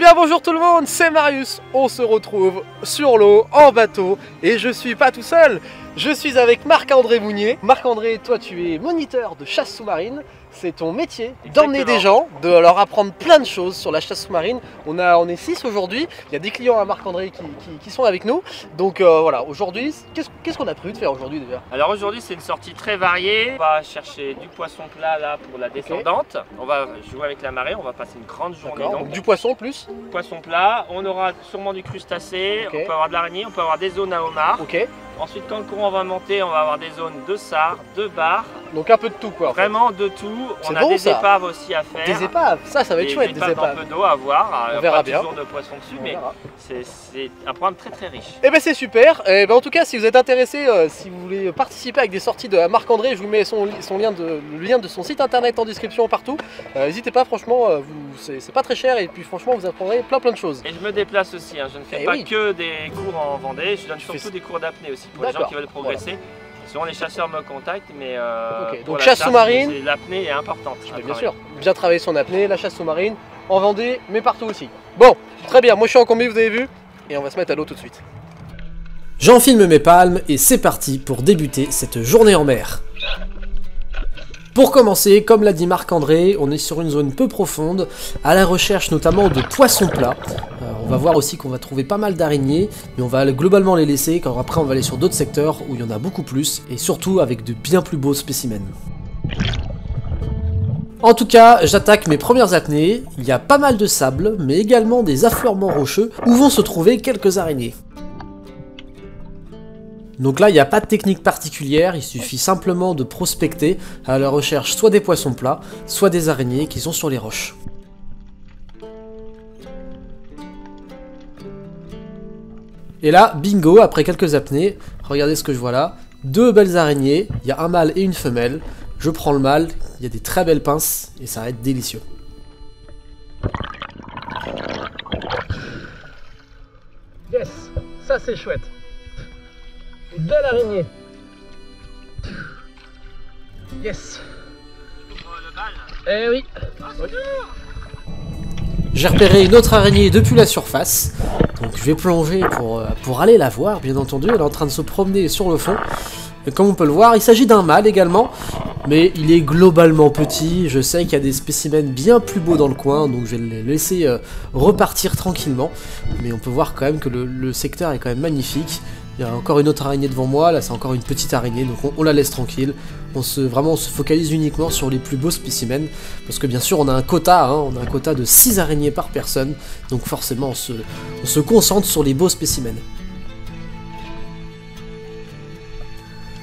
bien bonjour tout le monde, c'est Marius, on se retrouve sur l'eau, en bateau, et je suis pas tout seul, je suis avec Marc-André Mounier. Marc-André, toi tu es moniteur de chasse sous-marine, c'est ton métier d'emmener des gens, de leur apprendre plein de choses sur la chasse sous-marine. On est 6 aujourd'hui, il y a des clients à Marc-André qui sont avec nous, donc voilà, aujourd'hui, qu'est-ce qu'on a prévu de faire aujourd'hui déjà? Alors aujourd'hui c'est une sortie très variée, on va chercher du poisson plat là pour la descendante, on va jouer avec la marée, on va passer une grande journée. Donc du poisson plus? Poisson plat, on aura sûrement du crustacé, on peut avoir de l'araignée, on peut avoir des zones à homard. Ensuite quand le courant va monter, on va avoir des zones de sard, de bar. Donc un peu de tout quoi. Vraiment de tout. On a bon, des épaves aussi à faire. Des épaves, ça va être chouette, des épaves. Un peu d'eau à voir, on verra bien. Toujours de poisson dessus, mais c'est un programme très très riche. Et ben c'est super. Et ben en tout cas, si vous êtes intéressé, si vous voulez participer avec des sorties de Marc-André, je vous mets le lien de son site internet en description partout. N'hésitez pas, franchement, c'est pas très cher et puis franchement vous apprendrez plein de choses. Et je me déplace aussi, hein. Je ne fais pas que des cours en Vendée, je donne surtout des cours d'apnée aussi pour les gens qui veulent progresser. Souvent les chasseurs me contactent, mais donc chasse sous-marine, l'apnée est importante. Bien sûr, bien travailler son apnée, la chasse sous-marine, en Vendée, mais partout aussi. Bon, très bien, moi je suis en combi, vous avez vu, et on va se mettre à l'eau tout de suite. J'enfile mes palmes et c'est parti pour débuter cette journée en mer. Pour commencer, comme l'a dit Marc-André, on est sur une zone peu profonde, à la recherche notamment de poissons plats. On va voir aussi qu'on va trouver pas mal d'araignées, mais on va globalement les laisser, car après on va aller sur d'autres secteurs où il y en a beaucoup plus, et surtout avec de bien plus beaux spécimens. En tout cas, j'attaque mes premières apnées, il y a pas mal de sable, mais également des affleurements rocheux, où vont se trouver quelques araignées. Donc là, il n'y a pas de technique particulière, il suffit simplement de prospecter à la recherche soit des poissons plats, soit des araignées qui sont sur les roches. Et là, bingo, après quelques apnées, regardez ce que je vois là, deux belles araignées, il y a un mâle et une femelle, je prends le mâle, il y a des très belles pinces, et ça va être délicieux. Yes, ça c'est chouette. Une belle araignée. Yes. Eh oui. J'ai repéré une autre araignée depuis la surface, donc je vais plonger pour aller la voir, bien entendu, elle est en train de se promener sur le fond. Et comme on peut le voir, il s'agit d'un mâle également, mais il est globalement petit, je sais qu'il y a des spécimens bien plus beaux dans le coin, donc je vais les laisser repartir tranquillement, mais on peut voir quand même que le secteur est quand même magnifique. Il y a encore une autre araignée devant moi, là c'est encore une petite araignée, donc on la laisse tranquille. On se focalise uniquement sur les plus beaux spécimens, parce que bien sûr on a un quota, hein, on a un quota de 6 araignées par personne, donc forcément on se concentre sur les beaux spécimens.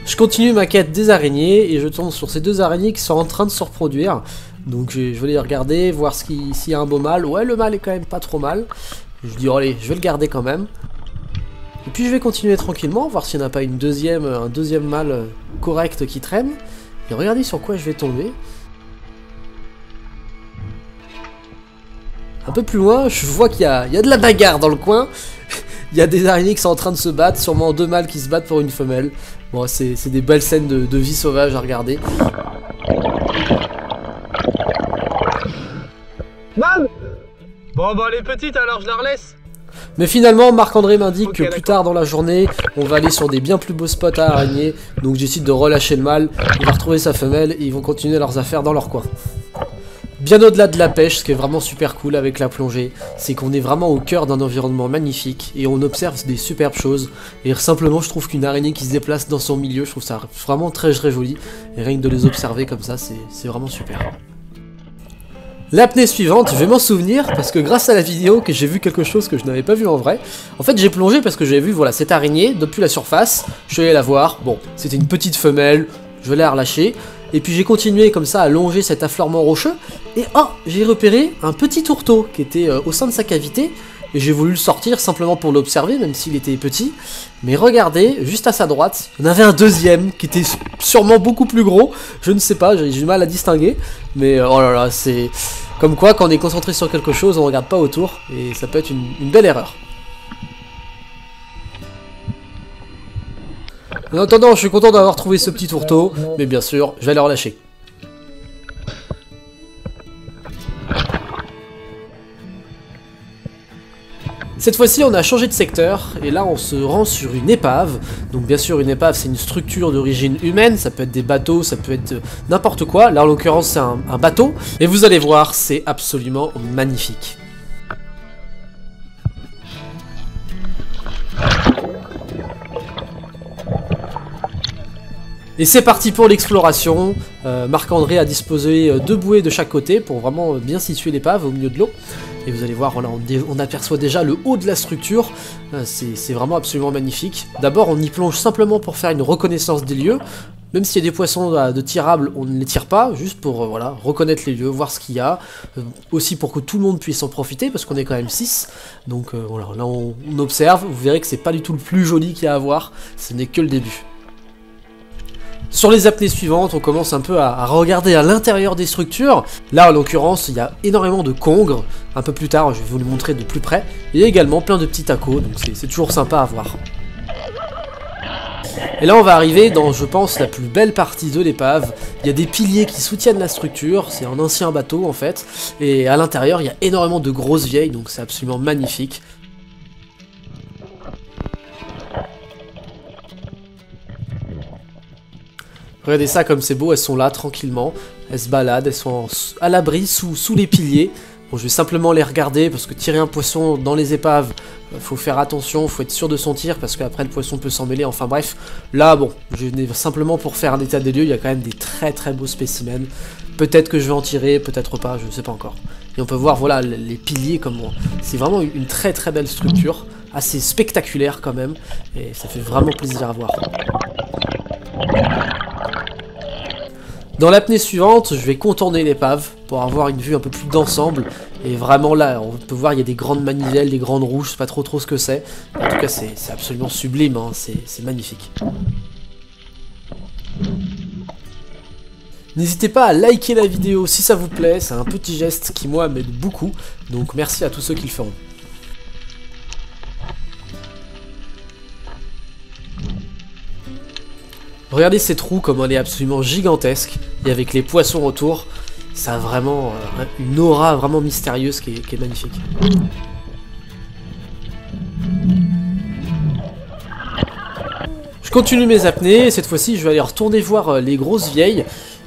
Je continue ma quête des araignées, et je tombe sur ces deux araignées qui sont en train de se reproduire. Donc je vais les regarder, voir s'il y a un beau mâle. Ouais, le mâle est quand même pas trop mal. Je dis, oh, allez, je vais le garder quand même. Et puis je vais continuer tranquillement, voir s'il n'y en a pas un deuxième mâle correct qui traîne. Et regardez sur quoi je vais tomber. Un peu plus loin, je vois qu'il y a de la bagarre dans le coin. Il y a des araignées qui sont en train de se battre, sûrement deux mâles qui se battent pour une femelle. Bon, c'est des belles scènes de vie sauvage à regarder. Mam! Bon bah les petites alors je la relaisse. Mais finalement, Marc-André m'indique que plus tard dans la journée, on va aller sur des bien plus beaux spots à araignées. Donc je décide de relâcher le mâle, il va retrouver sa femelle et ils vont continuer leurs affaires dans leur coin. Bien au-delà de la pêche, ce qui est vraiment super cool avec la plongée, c'est qu'on est vraiment au cœur d'un environnement magnifique et on observe des superbes choses. Et simplement, je trouve qu'une araignée qui se déplace dans son milieu, je trouve ça vraiment très joli. Et rien que de les observer comme ça, c'est vraiment super. L'apnée suivante, je vais m'en souvenir parce que grâce à la vidéo que j'ai vu quelque chose que je n'avais pas vu en vrai. En fait j'ai plongé parce que j'ai vu voilà cette araignée depuis la surface, je suis allé la voir, bon c'était une petite femelle, je vais la relâcher. Et puis j'ai continué comme ça à longer cet affleurement rocheux et oh j'ai repéré un petit tourteau qui était au sein de sa cavité. Et j'ai voulu le sortir simplement pour l'observer, même s'il était petit. Mais regardez, juste à sa droite, on avait un deuxième qui était sûrement beaucoup plus gros. Je ne sais pas, j'ai du mal à distinguer. Mais oh là là, c'est comme quoi quand on est concentré sur quelque chose, on ne regarde pas autour. Et ça peut être une belle erreur. En attendant, je suis content d'avoir trouvé ce petit tourteau. Mais bien sûr, je vais le relâcher. Cette fois-ci, on a changé de secteur, et là on se rend sur une épave. Donc bien sûr, une épave, c'est une structure d'origine humaine, ça peut être des bateaux, ça peut être n'importe quoi. Là, en l'occurrence, c'est un bateau, et vous allez voir, c'est absolument magnifique. Et c'est parti pour l'exploration. Marc-André a disposé 2 bouées de chaque côté pour vraiment bien situer l'épave au milieu de l'eau. Et vous allez voir, voilà, on aperçoit déjà le haut de la structure. C'est vraiment absolument magnifique. D'abord, on y plonge simplement pour faire une reconnaissance des lieux. Même s'il y a des poissons de tirables, on ne les tire pas, juste pour voilà, reconnaître les lieux, voir ce qu'il y a. Aussi pour que tout le monde puisse en profiter, parce qu'on est quand même 6. Donc voilà, là on observe, vous verrez que c'est pas du tout le plus joli qu'il y a à voir, ce n'est que le début. Sur les apnées suivantes, on commence un peu à regarder à l'intérieur des structures. Là, en l'occurrence, il y a énormément de congres. Un peu plus tard, je vais vous le montrer de plus près. Et également plein de petits tacos, donc c'est toujours sympa à voir. Et là, on va arriver dans, je pense, la plus belle partie de l'épave. Il y a des piliers qui soutiennent la structure, c'est un ancien bateau en fait. Et à l'intérieur, il y a énormément de grosses vieilles, donc c'est absolument magnifique. Regardez ça comme c'est beau, elles sont là tranquillement, elles se baladent, elles sont à l'abri sous les piliers. Bon, je vais simplement les regarder parce que tirer un poisson dans les épaves, faut faire attention, faut être sûr de son tir parce qu'après le poisson peut s'en mêler, enfin bref. Là, bon, je venais simplement pour faire un état des lieux, il y a quand même des très beaux spécimens. Peut-être que je vais en tirer, peut-être pas, je ne sais pas encore. Et on peut voir, voilà, les piliers, comment c'est vraiment une très belle structure, assez spectaculaire quand même, et ça fait vraiment plaisir à voir. Dans l'apnée suivante, je vais contourner l'épave pour avoir une vue un peu plus d'ensemble. Et vraiment là, on peut voir il y a des grandes manivelles, des grandes rouges, je sais pas trop ce que c'est. En tout cas, c'est absolument sublime, hein, c'est magnifique. N'hésitez pas à liker la vidéo si ça vous plaît, c'est un petit geste qui moi m'aide beaucoup. Donc merci à tous ceux qui le feront. Regardez cette roue, comme elle est absolument gigantesque, et avec les poissons autour, ça a vraiment une aura vraiment mystérieuse qui est magnifique. Je continue mes apnées, et cette fois-ci je vais aller retourner voir les grosses vieilles,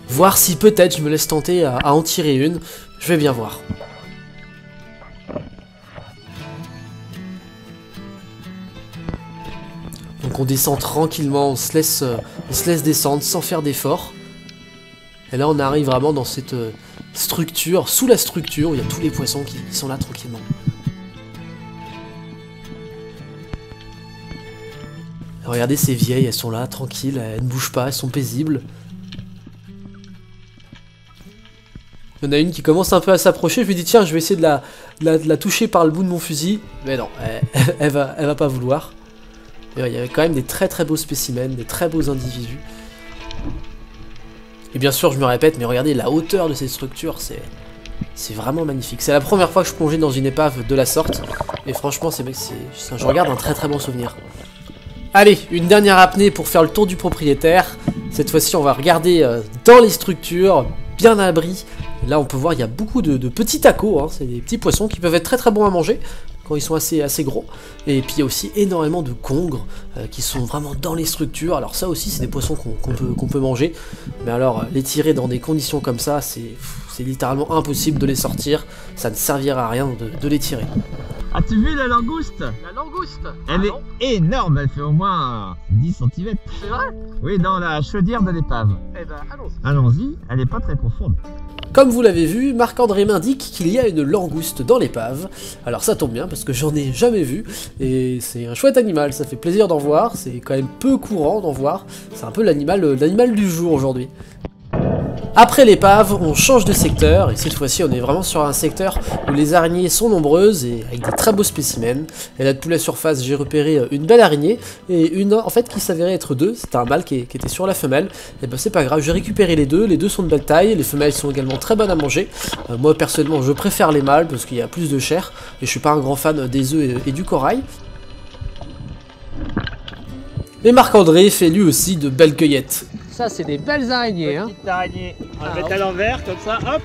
voir si peut-être je me laisse tenter à en tirer une, je vais bien voir. Donc on descend tranquillement, on se laisse descendre sans faire d'effort. Et là on arrive vraiment dans cette structure, sous la structure, où il y a tous les poissons qui sont là tranquillement. Et regardez ces vieilles, elles sont là, tranquilles, elles ne bougent pas, elles sont paisibles. Il y en a une qui commence un peu à s'approcher, je lui dis tiens je vais essayer de la toucher par le bout de mon fusil. Mais non, elle va pas vouloir. Il y avait quand même des très beaux spécimens, des très beaux individus. Et bien sûr, je me répète, mais regardez la hauteur de cette structure, c'est vraiment magnifique. C'est la première fois que je plongeais dans une épave de la sorte, et franchement, je regarde un très bon souvenir. Allez, une dernière apnée pour faire le tour du propriétaire. Cette fois-ci, on va regarder dans les structures, bien à l'abri. Là, on peut voir, il y a beaucoup de petits tacos, hein, c'est des petits poissons qui peuvent être très bons à manger. Quand ils sont assez gros, et puis il y a aussi énormément de congres qui sont vraiment dans les structures. Alors ça aussi c'est des poissons qu'on peut manger, mais alors les tirer dans des conditions comme ça, c'est littéralement impossible de les sortir, ça ne servira à rien de les tirer. As-tu vu la langouste? La langouste? Elle est énorme, elle fait au moins 10 cm. C'est vrai? Oui, dans la chaudière de l'épave. Eh ben allons-y. Allons-y, elle n'est pas très profonde. Comme vous l'avez vu, Marc-André m'indique qu'il y a une langouste dans l'épave. Alors ça tombe bien parce que j'en ai jamais vu, et c'est un chouette animal, ça fait plaisir d'en voir, c'est quand même peu courant d'en voir, c'est un peu l'animal du jour aujourd'hui. Après l'épave, on change de secteur, et cette fois-ci on est vraiment sur un secteur où les araignées sont nombreuses et avec des très beaux spécimens. Et là, depuis la surface, j'ai repéré une belle araignée, et une en fait qui s'avérait être deux, c'était un mâle qui était sur la femelle. Et ben c'est pas grave, j'ai récupéré les deux sont de belle taille, les femelles sont également très bonnes à manger. Moi personnellement je préfère les mâles parce qu'il y a plus de chair, et je suis pas un grand fan des œufs et du corail. Et Marc-André fait lui aussi de belles cueillettes. Ça, c'est des belles araignées, hein. Petite araignée. On va mettre à l'envers, comme ça, hop.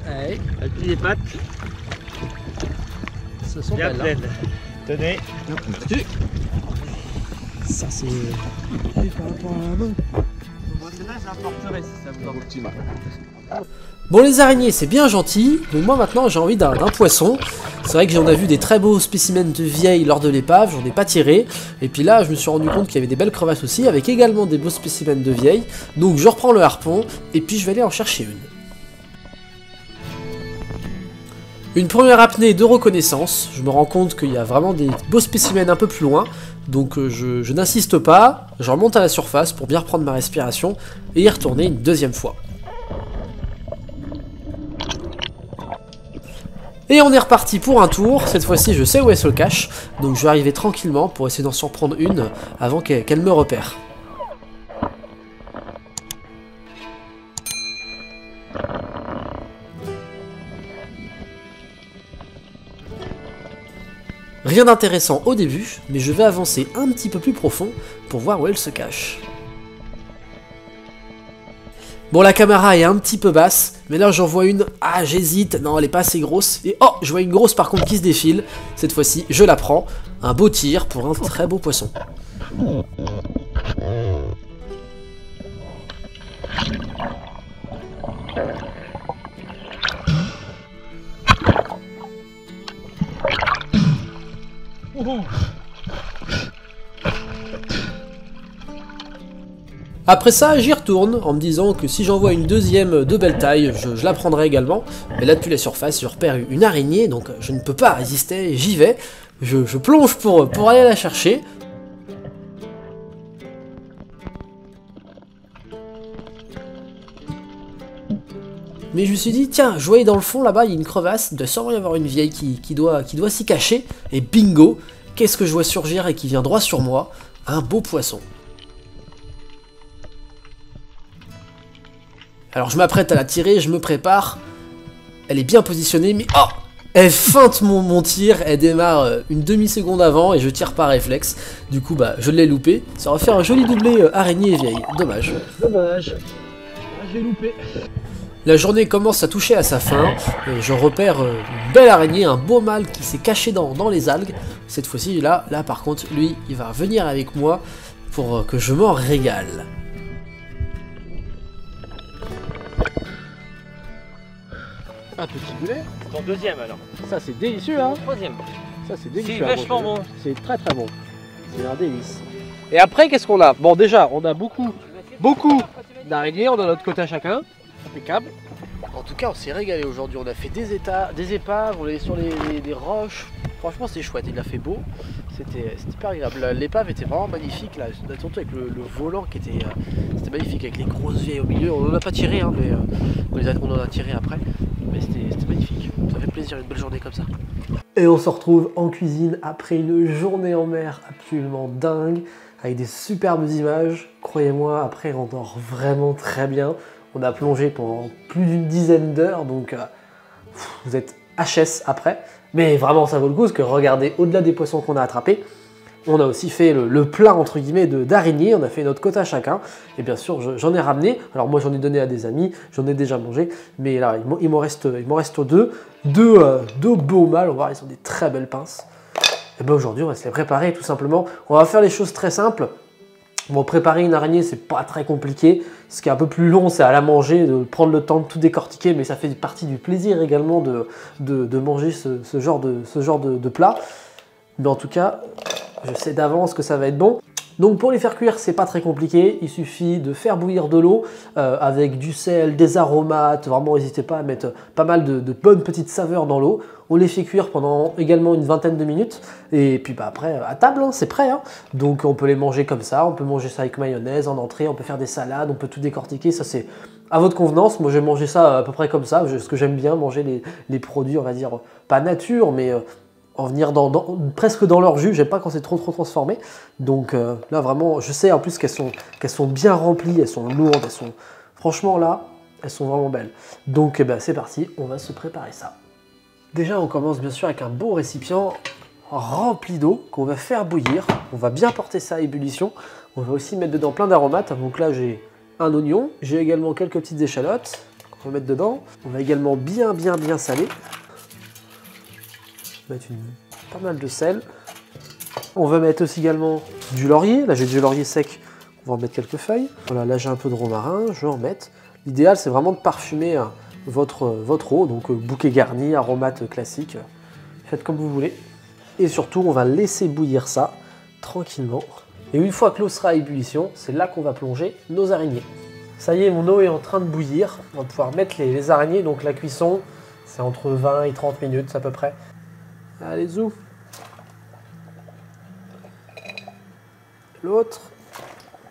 Ouais. Elle plie les pattes. Ce sont bien belles, pleines. hein. Tenez. Merci. Ça c'est... par rapport à la main. Bon, les araignées c'est bien gentil, mais moi maintenant j'ai envie d'un poisson. C'est vrai que j'en ai vu des très beaux spécimens de vieilles lors de l'épave, j'en ai pas tiré. Et puis là je me suis rendu compte qu'il y avait des belles crevasses aussi, avec également des beaux spécimens de vieilles. Donc je reprends le harpon, et puis je vais aller en chercher une. Une première apnée de reconnaissance, je me rends compte qu'il y a vraiment des beaux spécimens un peu plus loin, donc je n'insiste pas, je remonte à la surface pour bien reprendre ma respiration et y retourner une deuxième fois. Et on est reparti pour un tour, cette fois-ci je sais où elle se cache, donc je vais arriver tranquillement pour essayer d'en surprendre une avant qu'elle me repère. Rien d'intéressant au début, mais je vais avancer un petit peu plus profond pour voir où elle se cache. Bon, la caméra est un petit peu basse, mais là j'en vois une, ah j'hésite, non elle est pas assez grosse, et oh, je vois une grosse par contre qui se défile, cette fois-ci je la prends, un beau tir pour un très beau poisson. Après ça, j'y retourne en me disant que si j'en vois une deuxième de belle taille, je la prendrai également. Mais là, depuis la surface, je repère une araignée, donc je ne peux pas résister, j'y vais. Je plonge pour aller la chercher. Mais je me suis dit, tiens, je voyais dans le fond là-bas, il y a une crevasse, il doit sûrement y avoir une vieille qui doit s'y cacher. Et bingo, qu'est-ce que je vois surgir et qui vient droit sur moi? Un beau poisson. Alors je m'apprête à la tirer, je me prépare. Elle est bien positionnée, mais oh! Elle feinte mon tir, elle démarre une demi-seconde avant et je tire par réflexe. Du coup, bah, je l'ai loupé. Ça aurait fait un joli doublé araignée et vieille. Dommage. Dommage. J'ai loupé. La journée commence à toucher à sa fin. Et je repère une belle araignée, un beau mâle qui s'est caché dans les algues. Cette fois-ci, là par contre, lui, il va venir avec moi pour que je m'en régale. Un petit boulet. C'est ton deuxième alors. Ça c'est délicieux hein. Troisième. Ça c'est délicieux. C'est vachement bon. C'est très très bon. C'est un délice. Et après qu'est-ce qu'on a? Bon déjà on a beaucoup d'araignées, on a notre quota chacun. Impeccable. En tout cas on s'est régalé aujourd'hui, on a fait des épaves, on est sur les roches. Franchement c'est chouette, il a fait beau. C'était hyper agréable. L'épave était vraiment magnifique là, surtout avec le volant qui était magnifique, avec les grosses vieilles au milieu. On n'en a pas tiré hein, mais on en a tiré après. Mais c'était magnifique, ça fait plaisir, une belle journée comme ça. Et on se retrouve en cuisine après une journée en mer absolument dingue, avec des superbes images. Croyez-moi, après on dort vraiment très bien. On a plongé pendant plus d'une dizaine d'heures, donc vous êtes HS après. Mais vraiment ça vaut le coup, parce que regardez, au-delà des poissons qu'on a attrapés, on a aussi fait le plein entre guillemets d'araignées, on a fait notre quota chacun, et bien sûr j'en ai ramené, alors moi j'en ai donné à des amis, j'en ai déjà mangé, mais là il m'en reste deux beaux mâles, on va voir, ils ont des très belles pinces. Et bien aujourd'hui on va se les préparer tout simplement, on va faire les choses très simples. Bon, préparer une araignée c'est pas très compliqué, ce qui est un peu plus long c'est à la manger, de prendre le temps de tout décortiquer, mais ça fait partie du plaisir également de manger ce genre de plat. Mais en tout cas, je sais d'avance que ça va être bon. Donc pour les faire cuire, c'est pas très compliqué. Il suffit de faire bouillir de l'eau avec du sel, des aromates. Vraiment, n'hésitez pas à mettre pas mal de bonnes petites saveurs dans l'eau. On les fait cuire pendant également une vingtaine de minutes. Et puis bah, après, à table, hein, c'est prêt. Hein. Donc on peut les manger comme ça. On peut manger ça avec mayonnaise en entrée. On peut faire des salades. On peut tout décortiquer. Ça, c'est à votre convenance. Moi, je vais manger ça à peu près comme ça. Ce que j'aime bien, manger les produits, on va dire, pas nature, mais en venir presque dans leur jus. J'aime pas quand c'est trop transformé. Donc là vraiment, je sais en plus qu'elles sont bien remplies, elles sont lourdes, franchement là, elles sont vraiment belles. Donc ben, c'est parti, on va se préparer ça. Déjà on commence bien sûr avec un beau récipient rempli d'eau qu'on va faire bouillir. On va bien porter ça à ébullition. On va aussi mettre dedans plein d'aromates. Donc là j'ai un oignon, j'ai également quelques petites échalotes qu'on va mettre dedans. On va également bien saler. Mettre pas mal de sel. On va mettre aussi également du laurier. Là, j'ai du laurier sec. On va en mettre quelques feuilles. Voilà, là, j'ai un peu de romarin. Je vais en mettre. L'idéal, c'est vraiment de parfumer votre eau. Donc, bouquet garni, aromate classique. Faites comme vous voulez. Et surtout, on va laisser bouillir ça tranquillement. Et une fois que l'eau sera à ébullition, c'est là qu'on va plonger nos araignées. Ça y est, mon eau est en train de bouillir. On va pouvoir mettre les araignées. Donc, la cuisson, c'est entre 20 et 30 minutes à peu près. Allez, zou. L'autre.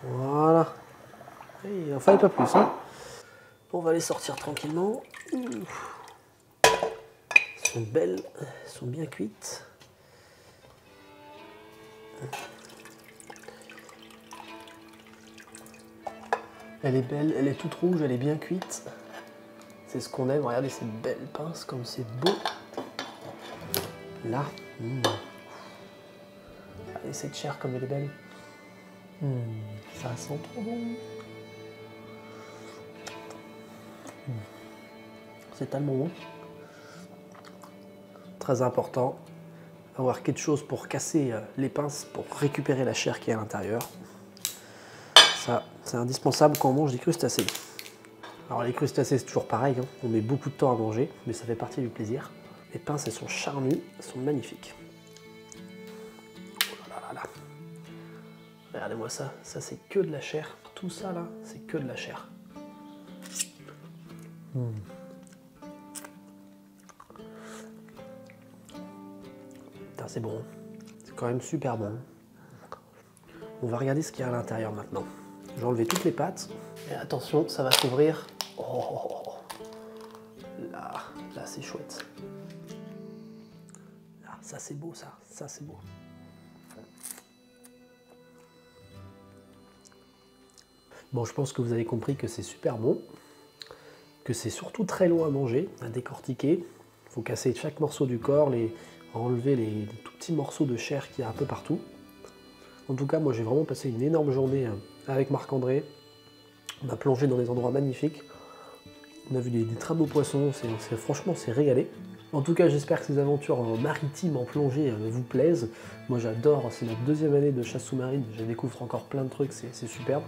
Voilà. Et il en fallait pas plus. Hein. On va les sortir tranquillement. Elles sont belles. Elles sont bien cuites. Elle est belle. Elle est toute rouge. Elle est bien cuite. C'est ce qu'on aime. Regardez ces belles pinces comme c'est beau. Là. Allez, cette chair comme elle est belle. Ça sent trop bon. C'est tellement bon. Très important, avoir quelque chose pour casser les pinces, pour récupérer la chair qui est à l'intérieur. Ça, c'est indispensable quand on mange des crustacés. Alors les crustacés, c'est toujours pareil, hein. On met beaucoup de temps à manger, mais ça fait partie du plaisir. Les pinces, elles sont charnues, elles sont magnifiques. Oh là là là. Regardez-moi ça, ça c'est que de la chair. Tout ça là, c'est que de la chair. Putain, c'est bon. C'est quand même super bon. On va regarder ce qu'il y a à l'intérieur maintenant. Je vais enlever toutes les pattes. Et attention, ça va s'ouvrir. Oh, là c'est chouette. Là, ça c'est beau, ça c'est beau. Bon, je pense que vous avez compris que c'est super bon, que c'est surtout très long à manger, à décortiquer. Il faut casser chaque morceau du corps, enlever les tout petits morceaux de chair qu'il y a un peu partout. En tout cas, moi j'ai vraiment passé une énorme journée avec Marc-André. On a plongé dans des endroits magnifiques. On a vu des très beaux poissons, franchement c'est régalé. En tout cas, j'espère que ces aventures maritimes en plongée vous plaisent. Moi j'adore, c'est notre deuxième année de chasse sous-marine, je découvre encore plein de trucs, c'est superbe.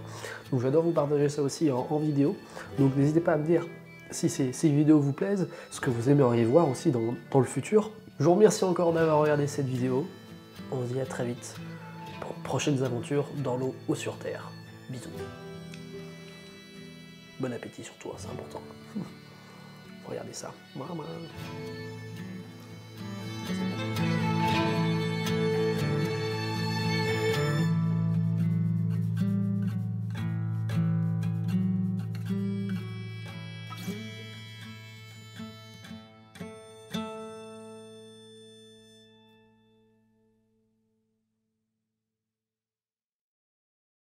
Donc j'adore vous partager ça aussi en vidéo. Donc n'hésitez pas à me dire si ces vidéos vous plaisent, ce que vous aimeriez voir aussi dans le futur. Je vous remercie encore d'avoir regardé cette vidéo. On se dit à très vite pour de prochaines aventures dans l'eau ou sur terre. Bisous. Bon appétit surtout, c'est important. Regardez ça. Voilà.